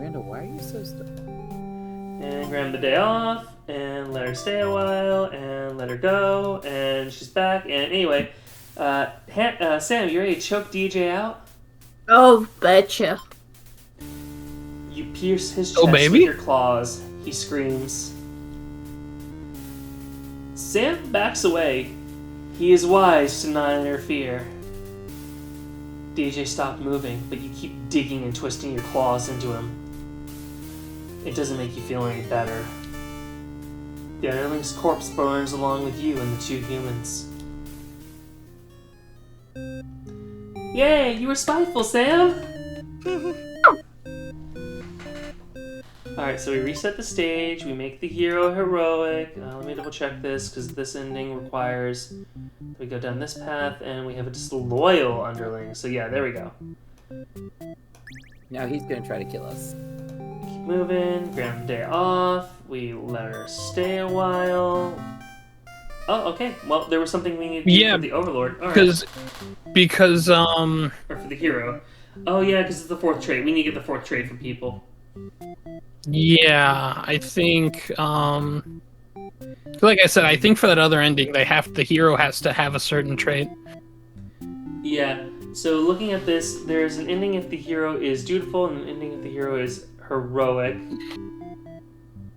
Miranda, why are you so And grab the day off, and let her stay a while, and let her go, and she's back. And anyway, Sam, you ready to choke DJ out? Oh, betcha. You pierce his chest with your claws. He screams. Sam backs away. He is wise to not interfere. DJ stopped moving, but you keep digging and twisting your claws into him. It doesn't make you feel any better. The Underling's corpse burns along with you and the two humans. Yay, you were spiteful, Sam! Alright, so we reset the stage, we make the hero heroic. Let me double check this, because this ending requires we go down this path, and we have a disloyal Underling. So yeah, there we go. Now he's gonna try to kill us. Keep moving, grab the day off, we let her stay a while. Oh, okay. Well, there was something we needed to do for the Overlord. All right. Because Or for the hero. Oh yeah, because it's the fourth trait. We need to get the fourth trait for people. Yeah, I think, like I said, I think for that other ending, the hero has to have a certain trait. Yeah, so looking at this, there's an ending if the hero is dutiful, and an ending if the hero is heroic.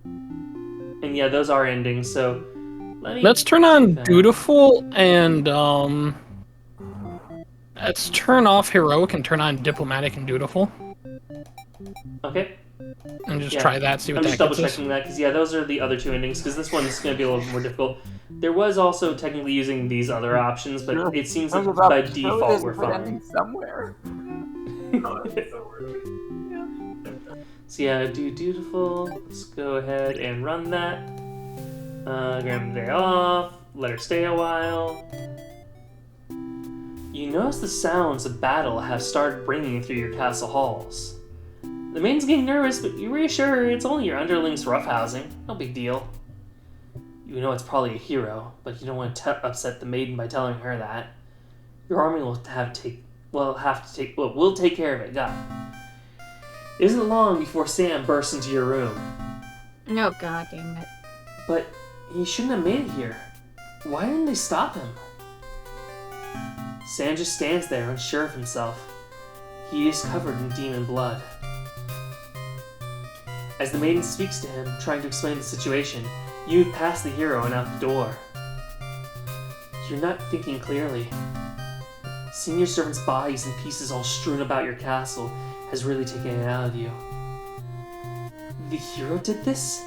And yeah, those are endings, so let's turn on dutiful, and, let's turn off heroic and turn on diplomatic and dutiful. Okay. And just try that, see what that gets us. I'm just double checking that, because yeah, those are the other two endings, because this one is going to be a little bit more difficult. There was also technically using these other options, but it seems like by default we're fine. Somewhere. So yeah, do dutiful. Let's go ahead and run that. Grab the day off. Let her stay a while. You notice the sounds of battle have started ringing through your castle halls. The maiden's getting nervous, but you reassure her it's only your underling's roughhousing. No big deal. You know it's probably a hero, but you don't want to upset the maiden by telling her that. Your army will we'll take care of it. God. It isn't long before Sam bursts into your room. Oh, god damn it. But he shouldn't have made it here. Why didn't they stop him? Sam just stands there, unsure of himself. He is covered in demon blood. As the maiden speaks to him, trying to explain the situation, you pass the hero and out the door. You're not thinking clearly. Seeing your servants' bodies in pieces all strewn about your castle has really taken it out of you. The hero did this?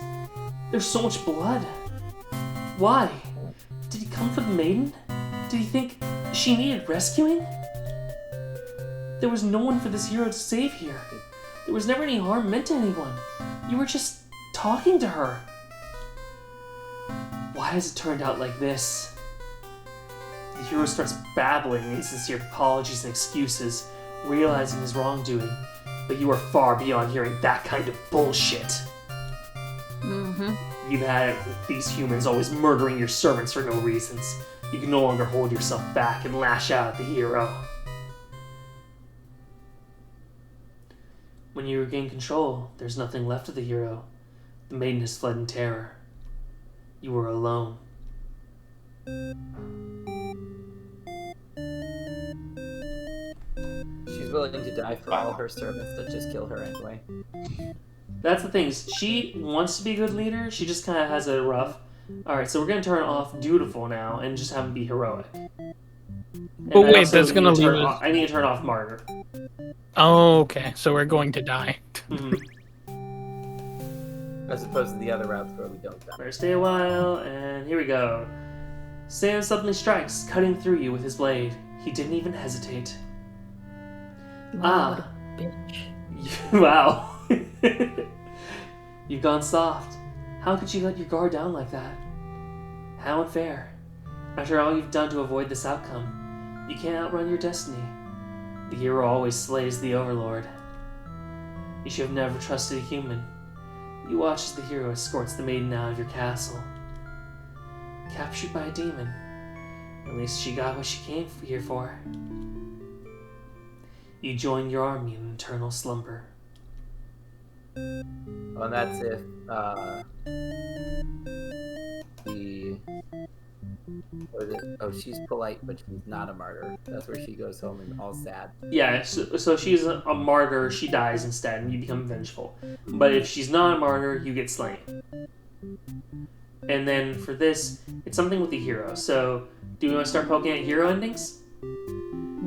There's so much blood. Why? Did he come for the maiden? Did he think she needed rescuing? There was no one for this hero to save here. There was never any harm meant to anyone. You were just talking to her. Why has it turned out like this? The hero starts babbling insincere apologies and excuses, realizing his wrongdoing, but you are far beyond hearing that kind of bullshit. You've had it with these humans always murdering your servants for no reasons. You can no longer hold yourself back and lash out at the hero. When you regain control, there's nothing left of the hero. The maiden has fled in terror. You are alone. She's willing to die for all her servants that just kill her anyway. That's the thing. She wants to be a good leader. She just kind of has it rough. Alright, so we're going to turn off dutiful now and just have him be heroic. But wait, that's going to leave us... I need to turn off martyr. Oh, okay. So we're going to die. As opposed to the other routes where we don't die. Better stay a while, and here we go. Sam suddenly strikes, cutting through you with his blade. He didn't even hesitate. What a bitch. Wow. You've gone soft. How could you let your guard down like that? How unfair. After all you've done to avoid this outcome, you can't outrun your destiny. The hero always slays the overlord. You should have never trusted a human. You watch as the hero escorts the maiden out of your castle. Captured by a demon. At least she got what she came here for. You join your army in eternal slumber. Oh, and that's if the what is it? Oh, she's polite, but she's not a martyr. That's where she goes home and all sad. Yeah, so she's a martyr, she dies instead, and you become vengeful. But if she's not a martyr, you get slain. And then for this, it's something with the hero. So, do we want to start poking at hero endings?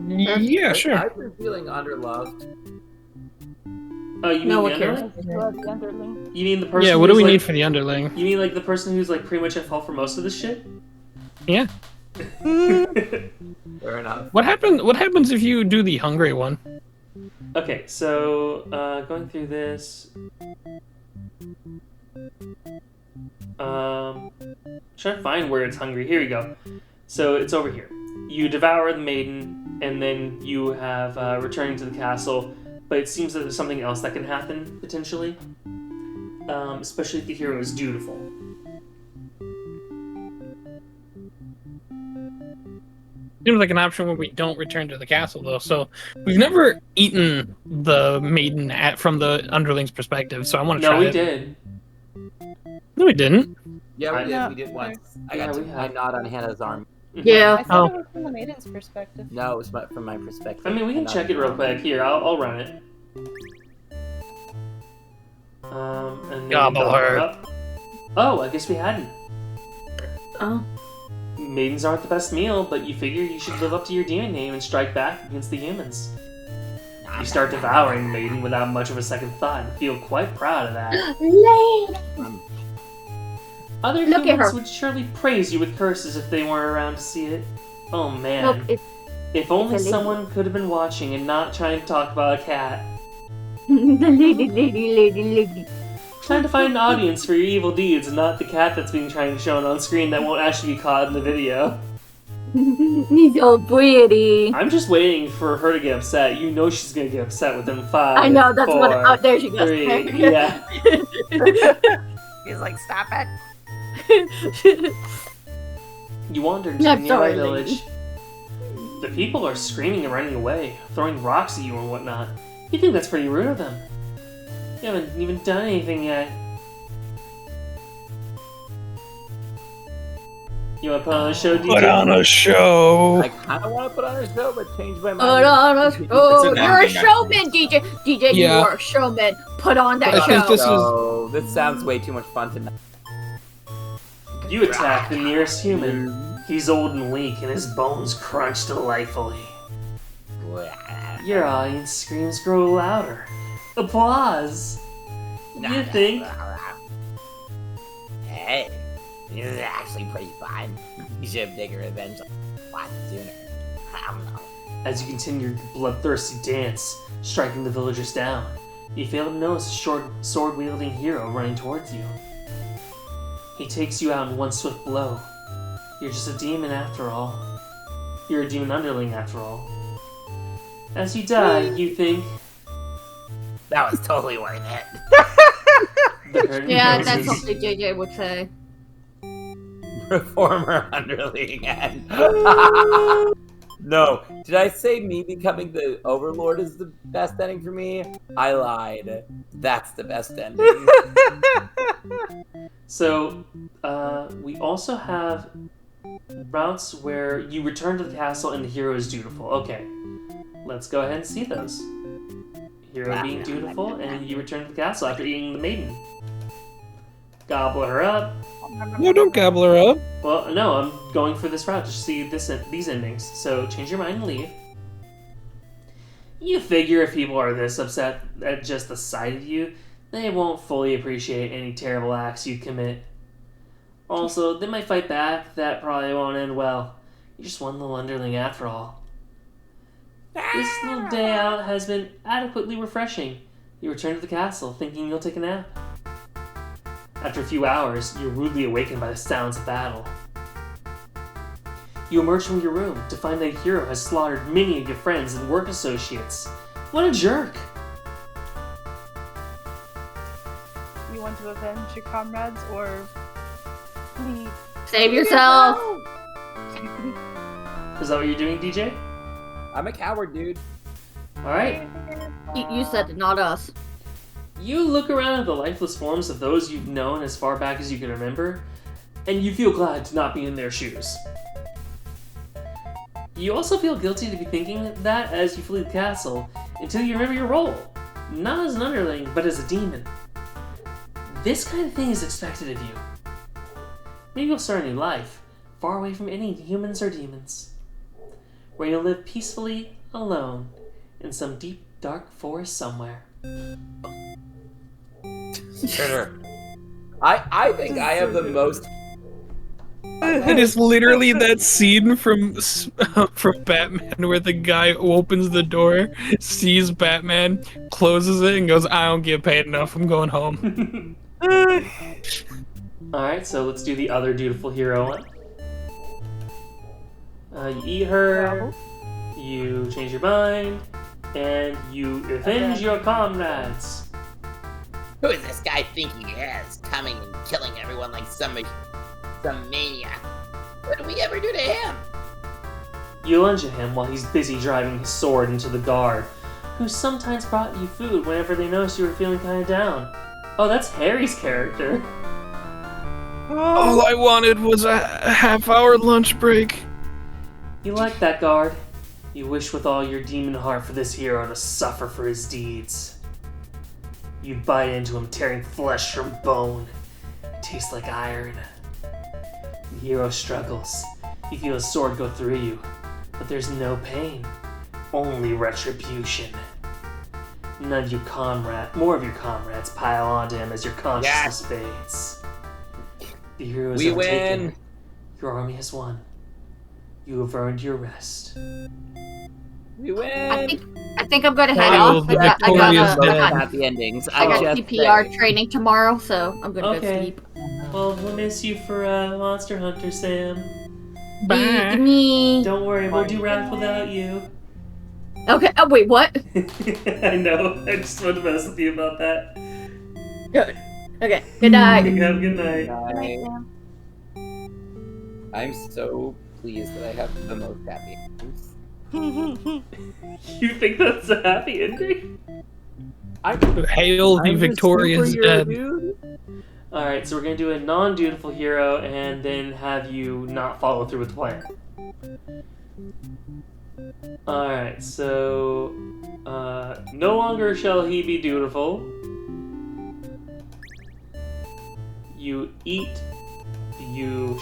Yeah, sure. I've been feeling underloved. Oh, you mean No, the what underling? The underling. You mean the person? Yeah, what do who's we like, need for the underling? You mean like the person who's like pretty much at fault for most of this shit? Yeah. Fair enough. What happens if you do the hungry one? Okay, so going through this, trying to find where it's hungry. Here we go. So it's over here. You devour the maiden, and then you have returning to the castle. But it seems that there's something else that can happen potentially, especially if the hero is dutiful. Seems like an option when we don't return to the castle, though. So we've never eaten the maiden from the underling's perspective. So I want to try No, we it. did. No, we didn't. Yeah, we did. Yeah. We did once. I Yeah, got we to have. my nod on Hannah's arm. Yeah. I thought Oh. it was from the maiden's perspective. No, it was from my perspective. I mean, we can I check it nodded real on quick. Here, I'll run it. And then Gobble her. up. Oh, I guess we hadn't. Oh. Maidens aren't the best meal, but you figure you should live up to your demon name and strike back against the humans. You start devouring the maiden without much of a second thought and feel quite proud of that. Other Look at humans her. would surely praise you with curses if they weren't around to see it. Oh man. Look, it's If only it's a lady. someone could have been watching and not trying to talk about a cat. the lady. Trying to find an audience for your evil deeds and not the cat that's being trying to shown on screen that won't actually be caught in the video. He's so pretty. I'm just waiting for her to get upset. You know she's gonna get upset within 5. I know, that's what. 4, Oh, there she goes. 3, yeah. He's like, stop it. You wander into I'm the nearby sorry, village. The people are screaming and running away, throwing rocks at you and whatnot. You think that's pretty rude of them. You haven't even done anything yet. You want to put on a show, DJ? Put on a show. I kind of want to put on a show, but change my mind. Put on a show. It's You're a ending, showman, DJ. DJ, you Yeah. are a showman. Put on that I think show. this is- So, this sounds way too much fun tonight. You attack the nearest human. He's old and weak, and his bones crunch delightfully. Your audience screams grow louder. Applause! You think? Hey, this is actually pretty fun. You should have taken revenge a lot sooner. I don't know. As you continue your bloodthirsty dance, striking the villagers down, you fail to notice a short, sword-wielding hero running towards you. He takes you out in one swift blow. You're just a demon after all. You're a demon underling after all. As you die, you think, That was totally worth it. the curtain Yeah, that's closes. something JJ would say. Former underling and no. Did I say me becoming the overlord is the best ending for me? I lied. That's the best ending. So, we also have routes where you return to the castle and the hero is dutiful. Okay, let's go ahead and see those. Hero being dutiful, and you return to the castle after eating the maiden. Gobble her up. No, don't gobble her up. Well, no, I'm going for this route to see these endings. So change your mind and leave. You figure if people are this upset at just the sight of you, they won't fully appreciate any terrible acts you commit. Also, they might fight back. That probably won't end well. You're just one little underling after all. This little day out has been adequately refreshing. You return to the castle, thinking you'll take a nap. After a few hours, you're rudely awakened by the sounds of battle. You emerge from your room to find that a hero has slaughtered many of your friends and work associates. What a jerk! You want to avenge your comrades or leave? Save yourself. Is that what you're doing, DJ? I'm a coward, dude. Alright. You said it, not us. You look around at the lifeless forms of those you've known as far back as you can remember, and you feel glad to not be in their shoes. You also feel guilty to be thinking that as you flee the castle, until you remember your role. Not as an underling, but as a demon. This kind of thing is expected of you. Maybe you'll start a new life, far away from any humans or demons, where you'll live peacefully alone in some deep, dark forest somewhere. Sure. I think I have the most. It is literally that scene from Batman where the guy opens the door, sees Batman, closes it, and goes, "I don't get paid enough. I'm going home." Alright, so let's do the other dutiful hero one. You eat her, you change your mind, and you avenge your comrades. Who is this guy think he is, coming and killing everyone like some maniac? What did we ever do to him? You lunge at him while he's busy driving his sword into the guard, who sometimes brought you food whenever they noticed you were feeling kind of down. Oh, that's Harry's character. All I wanted was a half-hour lunch break. You like that guard. You wish with all your demon heart for this hero to suffer for his deeds. You bite into him, tearing flesh from bone. It tastes like iron. The hero struggles. You feel his sword go through you, but there's no pain, only retribution. More of your comrades pile onto him as your consciousness fades. The hero is We overtaken. win. Your army has won. You have earned your rest. We win. I think I'm gonna head Well, off. the I got, victorious Both dead. happy endings. I got just CPR say. training tomorrow, so I'm gonna go Okay. sleep. Well, we'll miss you for Monster Hunter, Sam. Bye. Me. Don't worry, we'll do Wrath without you. Okay. Oh wait, what? I know. I just wanted to mess with you about that. Good. Okay. Good night. Have a good night. Bye. I'm so pleased that I have the most happy endings. You think that's a happy ending? Hail the I'm a victorious superhero, dead. dude. Alright, so we're gonna do a non-dutiful hero and then have you not follow through with the plan. Alright, so no longer shall he be dutiful. You eat, you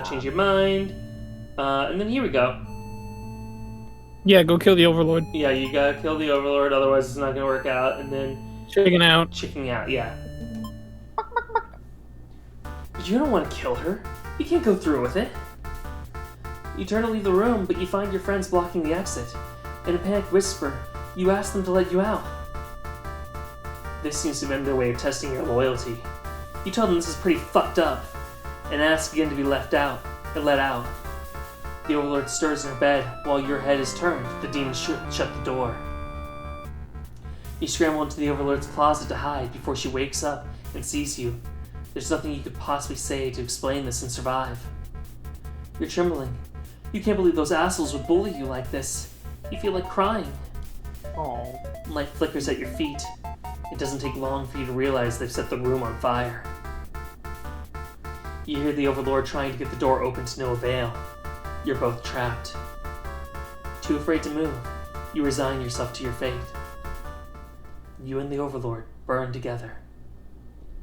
change your mind, and then here we go. Yeah, go kill the Overlord. Yeah, you gotta kill the Overlord, otherwise it's not gonna work out, and then Checking out. chicking out, yeah. You don't want to kill her. You can't go through with it. You turn to leave the room, but you find your friends blocking the exit. In a panicked whisper, you ask them to let you out. This seems to have been their way of testing your loyalty. You tell them this is pretty fucked up, and ask again to be let out. The Overlord stirs in her bed while your head is turned. The demons shut the door. You scramble into the Overlord's closet to hide before she wakes up and sees you. There's nothing you could possibly say to explain this and survive. You're trembling. You can't believe those assholes would bully you like this. You feel like crying. Light flickers at your feet. It doesn't take long for you to realize they've set the room on fire. You hear the Overlord trying to get the door open to no avail. You're both trapped. Too afraid to move, you resign yourself to your fate. You and the Overlord burn together.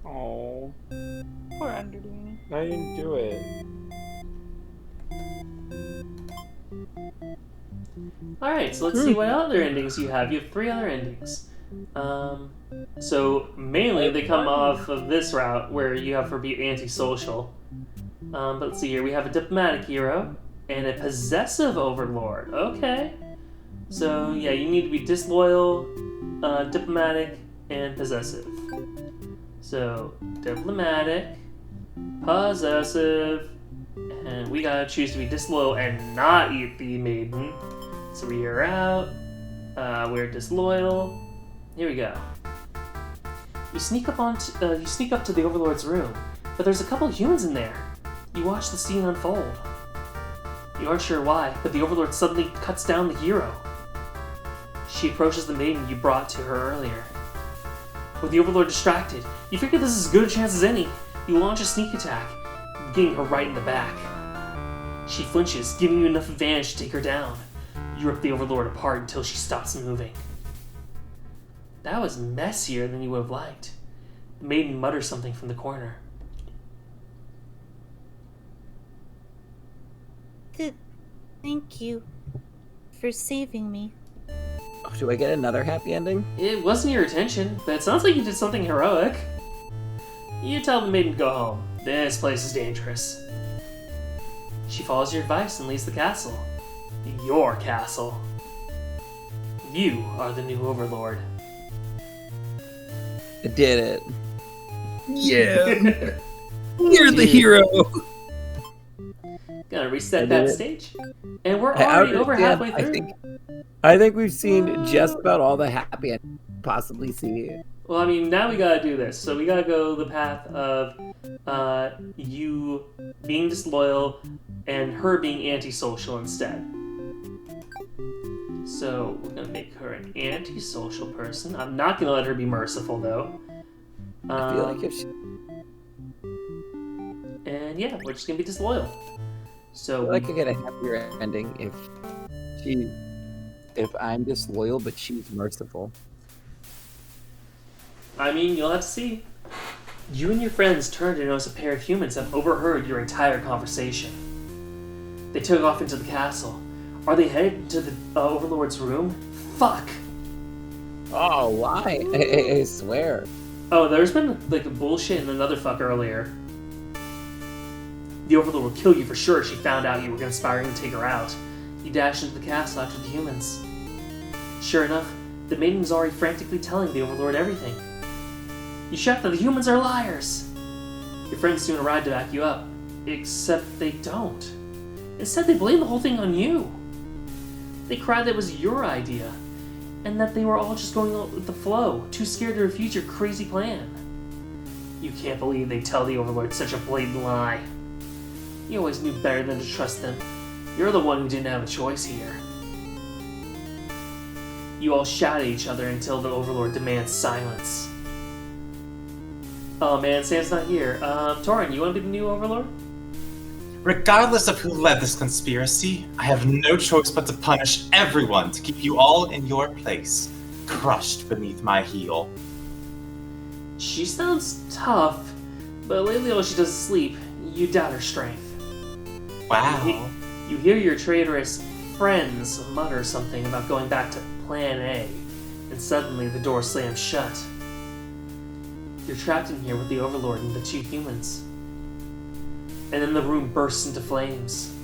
Poor Underling. I didn't do it. Alright, so let's see what other endings you have. You have 3 other endings. So mainly they come off of this route where you have her be antisocial. But let's see here. We have a diplomatic hero and a possessive overlord. Okay. So yeah, you need to be disloyal, diplomatic, and possessive. So diplomatic, possessive, and we gotta choose to be disloyal and not eat the maiden. So we are out. We're disloyal. Here we go. You sneak up to the Overlord's room, but there's a couple humans in there. You watch the scene unfold. You aren't sure why, but the Overlord suddenly cuts down the hero. She approaches the maiden you brought to her earlier. With the Overlord distracted, you figure this is as good a chance as any. You launch a sneak attack, getting her right in the back. She flinches, giving you enough advantage to take her down. You rip the Overlord apart until she stops moving. That was messier than you would have liked. The maiden mutters something from the corner. Thank you for saving me. Oh, do I get another happy ending? It wasn't your intention, but it sounds like you did something heroic. You tell the maiden to go home. This place is dangerous. She follows your advice and leaves the castle. Your castle. You are the new Overlord. I did it. Yeah. You're the hero. Gonna reset that stage. And we're I already over understand. halfway through. I think we've seen just about all the happy endings we could possibly see. Well, I mean, now we gotta do this. So we gotta go the path of you being disloyal and her being antisocial instead. So we're gonna make her an antisocial person. I'm not gonna let her be merciful though. I feel like if she, And yeah, we're just gonna be disloyal. I So feel like I get a happier ending if I'm disloyal but she's merciful. I mean, you'll have to see. You and your friends turn to notice a pair of humans have overheard your entire conversation. They took off into the castle. Are they headed to the Overlord's room? Fuck! Oh, why? I swear. Oh, there's been like bullshit and another fuck earlier. The Overlord will kill you for sure if she found out you were conspiring to take her out. You dash into the castle after the humans. Sure enough, the maiden was already frantically telling the Overlord everything. You shout that the humans are liars! Your friends soon arrive to back you up, except they don't. Instead, they blame the whole thing on you. They cried that it was your idea, and that they were all just going with the flow, too scared to refuse your crazy plan. You can't believe they tell the Overlord such a blatant lie. You always knew better than to trust them. You're the one who didn't have a choice here. You all shout at each other until the Overlord demands silence. Oh man, Sam's not here. Torin, you want to be the new Overlord? Regardless of who led this conspiracy, I have no choice but to punish everyone to keep you all in your place, crushed beneath my heel. She sounds tough, but lately all she does is sleep. You doubt her strength. Wow. You hear your traitorous friends mutter something about going back to Plan A, and suddenly the door slams shut. You're trapped in here with the Overlord and the two humans. And then the room bursts into flames.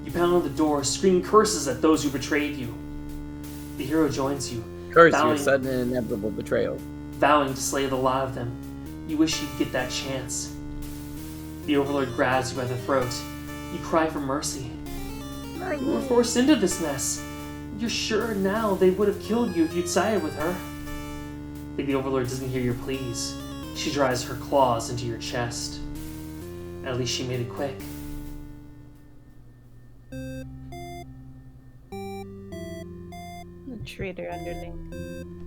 You pound on the door, scream curses at those who betrayed you. The hero joins you, Curse your sudden and inevitable betrayal. vowing to slay the lot of them. You wish you'd get that chance. The Overlord grabs you by the throat. You cry for mercy. You were forced into this mess. You're sure now they would have killed you if you'd sided with her. But the Overlord doesn't hear your pleas. She drives her claws into your chest. At least she made it quick. Traitor Underling.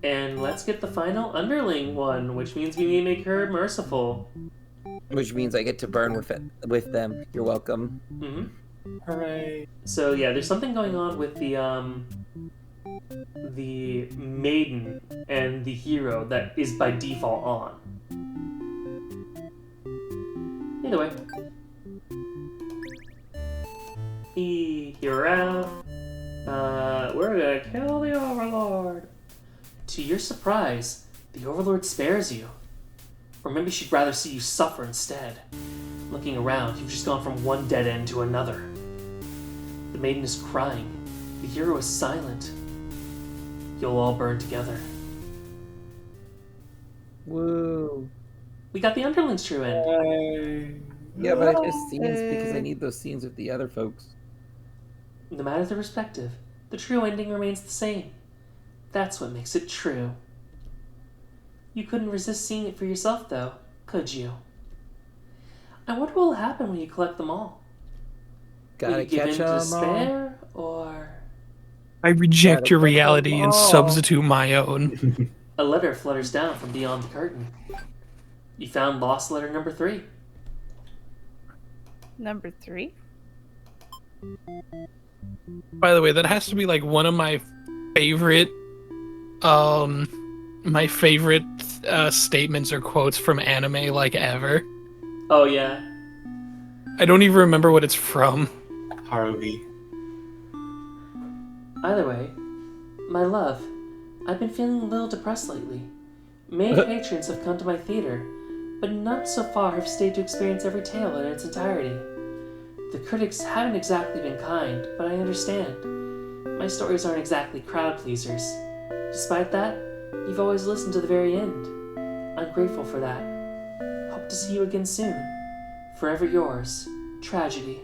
And let's get the final Underling one, which means we need to make her merciful. Which means I get to burn with them. You're welcome. Mm-hmm. Hooray. So yeah, there's something going on with the maiden and the hero that is by default on. Either way. You're out. We're gonna kill the Overlord. To your surprise, the Overlord spares you. Or maybe she'd rather see you suffer instead. Looking around, you've just gone from one dead end to another. The maiden is crying. The hero is silent. You'll all burn together. Woo. We got the Underling's true end. Yeah, but I just scenes because I need those scenes with the other folks. No matter the perspective, the true ending remains the same. That's what makes it true. You couldn't resist seeing it for yourself, though, could you? I wonder what will happen when you collect them all. Will Gotta you give in catch to 'em all. despair, or... I reject Gotta your catch 'em reality and all. substitute my own. A letter flutters down from beyond the curtain. You found lost letter number 3. Number 3? By the way, that has to be like one of my favorite statements or quotes from anime like ever. Oh yeah. I don't even remember what it's from. Haruhi. Either way, my love, I've been feeling a little depressed lately. Many patrons have come to my theater, but none so far have stayed to experience every tale in its entirety. The critics haven't exactly been kind, but I understand. My stories aren't exactly crowd pleasers. Despite that, you've always listened to the very end. I'm grateful for that. Hope to see you again soon. Forever yours, Tragedy.